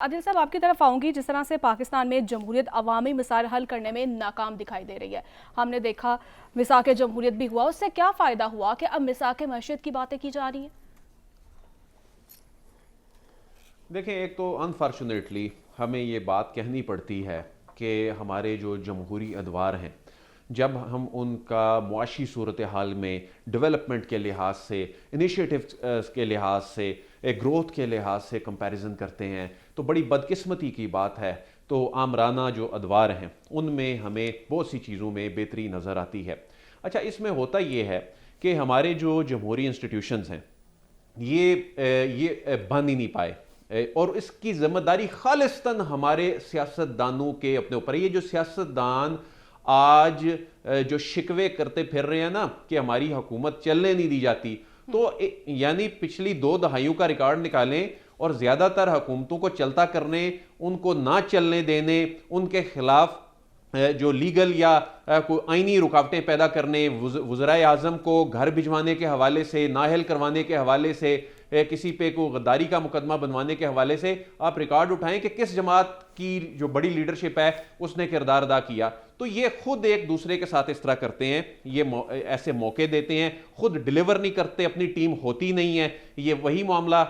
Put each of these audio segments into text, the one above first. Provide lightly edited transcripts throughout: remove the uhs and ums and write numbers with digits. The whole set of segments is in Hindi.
आदिल साहब, आपकी तरफ आऊंगी। जिस तरह से पाकिस्तान में जमहूरियत अवामी मसाइल हल करने में नाकाम दिखाई दे रही है, हमने देखा मिसाक जमहूरियत भी हुआ, उससे क्या फ़ायदा हुआ कि अब मिसाक मईशत की बातें की जा रही हैं? देखें, एक तो अनफॉर्चुनेटली हमें ये बात कहनी पड़ती है कि हमारे जो जमहूरी अदवार हैं, जब हम उनका मुआशी सूरत हाल में डेवलपमेंट के लिहाज से, इनिशिएटिव के लिहाज से, ग्रोथ के लिहाज से कंपैरिजन करते हैं तो बड़ी बदकिस्मती की बात है। तो आमराना जो अदवार हैं उनमें हमें बहुत सी चीज़ों में बेहतरी नज़र आती है। अच्छा, इसमें होता ये है कि हमारे जो जमहूरी इंस्टीट्यूशंस हैं ये बन ही नहीं पाए, और इसकी जिम्मेदारी खालिस्तन हमारे सियासतदानों के अपने ऊपर है। ये जो सियासतदान आज जो शिकवे करते फिर रहे हैं ना कि हमारी हुकूमत चलने नहीं दी जाती, तो यानी पिछली 2 दहाइयों का रिकॉर्ड निकालें और ज़्यादातर हुकूमतों को चलता करने, उनको ना चलने देने, उनके खिलाफ जो लीगल या कोई आइनी रुकावटें पैदा करने, वज़राए आज़म को घर भिजवाने के हवाले से, नाअहल करवाने के हवाले से, किसी पे को गद्दारी का मुकदमा बनवाने के हवाले से आप रिकॉर्ड उठाएं कि किस जमात की जो बड़ी लीडरशिप है उसने किरदार अदा किया। तो ये खुद एक दूसरे के साथ इस तरह करते हैं, ये ऐसे मौके देते हैं, खुद डिलीवर नहीं करते, अपनी टीम होती नहीं है। ये वही मामला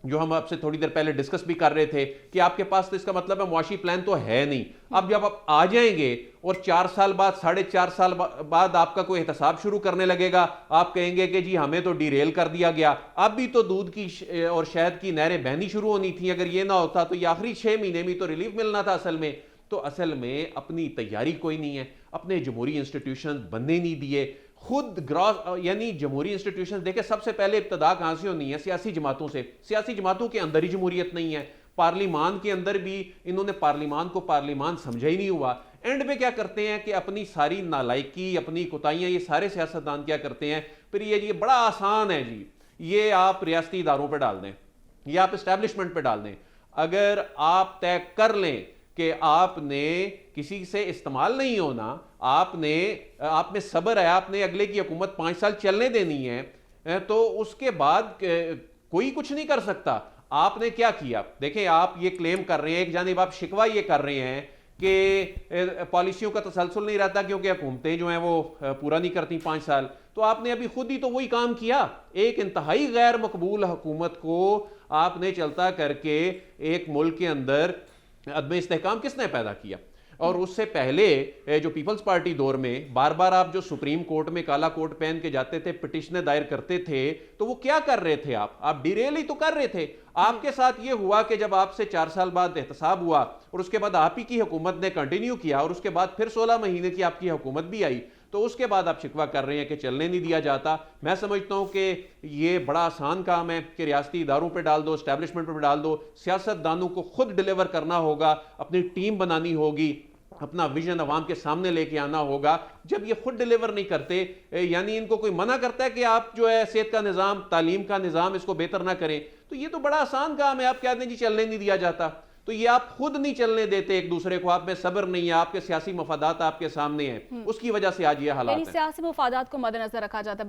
जो हम आपसे थोड़ी देर पहले डिस्कस भी कर रहे थे कि आपके पास तो इसका मतलब है मुआशी प्लान तो है नहीं। अब जब आप आ जाएंगे और 4 साल बाद, 4.5 साल बाद आपका कोई एहतसाब शुरू करने लगेगा, आप कहेंगे कि जी हमें तो डिरेल कर दिया गया। अब भी तो दूध की और शहद की नहरें बहनी शुरू होनी थी। अगर ये ना होता तो ये आखिरी 6 महीने में तो रिलीफ मिलना था। असल में अपनी तैयारी कोई नहीं है, अपने जमहूरी इंस्टीट्यूशन बनने नहीं दिए, खुद ग्रॉस यानी जमहूरी इंस्टीट्यूशन देखे। सबसे पहले इब्तदा कहां से होनी है? सियासी जमातों से। सियासी जमातों के अंदर ही जमहूरियत नहीं है, पार्लिमान के अंदर भी इन्होंने पार्लिमान को पार्लिमान समझा ही नहीं हुआ। एंड पे क्या करते हैं कि अपनी सारी नालायकी, अपनी कोताहियां, ये सारे सियासतदान क्या करते हैं, फिर ये बड़ा आसान है जी, ये आप रियासती इदारों पर डाल दें, ये आप इस्टेब्लिशमेंट पर डाल दें। अगर आप तय कर लें कि आपने किसी से इस्तेमाल नहीं होना, आपने आप में सब्र है, आपने अगले की हुकूमत 5 साल चलने देनी है, तो उसके बाद कोई कुछ नहीं कर सकता। आपने क्या किया? देखें, आप ये क्लेम कर रहे हैं, एक जानिब आप शिकवा ये कर रहे हैं कि पॉलिसियों का तसलसल नहीं रहता क्योंकि हुकूमतें जो हैं वो पूरा नहीं करती 5 साल। तो आपने अभी खुद ही तो वही काम किया। एक इंतहाई गैर मकबूल हुकूमत को आपने चलता करके एक मुल्क के अंदर अदम इस्तेहकाम किसने पैदा किया? और उससे पहले जो पीपल्स पार्टी दौर में बार बार आप जो सुप्रीम कोर्ट में काला कोट पहन के जाते थे, पिटिशनें दायर करते थे, तो वो क्या कर रहे थे? आप डिरेल ही तो कर रहे थे। आपके साथ ये हुआ कि जब आपसे 4 साल बाद एहतसाब हुआ और उसके बाद आप ही की हुकूमत ने कंटिन्यू किया और उसके बाद फिर 16 महीने की आपकी हुकूमत भी आई, तो उसके बाद आप शिकवा कर रहे हैं कि चलने नहीं दिया जाता। मैं समझता हूं कि ये बड़ा आसान काम है कि रियासती इदारों पे डाल दो, एस्टैब्लिशमेंट पे डाल दो। सियासतदानों को खुद डिलीवर करना होगा, अपनी टीम बनानी होगी, अपना विजन अवाम के सामने लेके आना होगा। जब ये खुद डिलीवर नहीं करते, यानी इनको कोई मना करता है कि आप जो है सेहत का निज़ाम, तालीम का निज़ाम इसको बेहतर ना करें, तो ये तो बड़ा आसान काम है। आप कहते हैं जी चलने नहीं दिया जाता, तो ये आप खुद नहीं चलने देते एक दूसरे को, आप में सब्र नहीं है, आपके सियासी मफादात आपके सामने हैं, उसकी वजह से आज ये हालात है। सियासी मफादात को मद्देनजर रखा जाता है। बिल्कुल।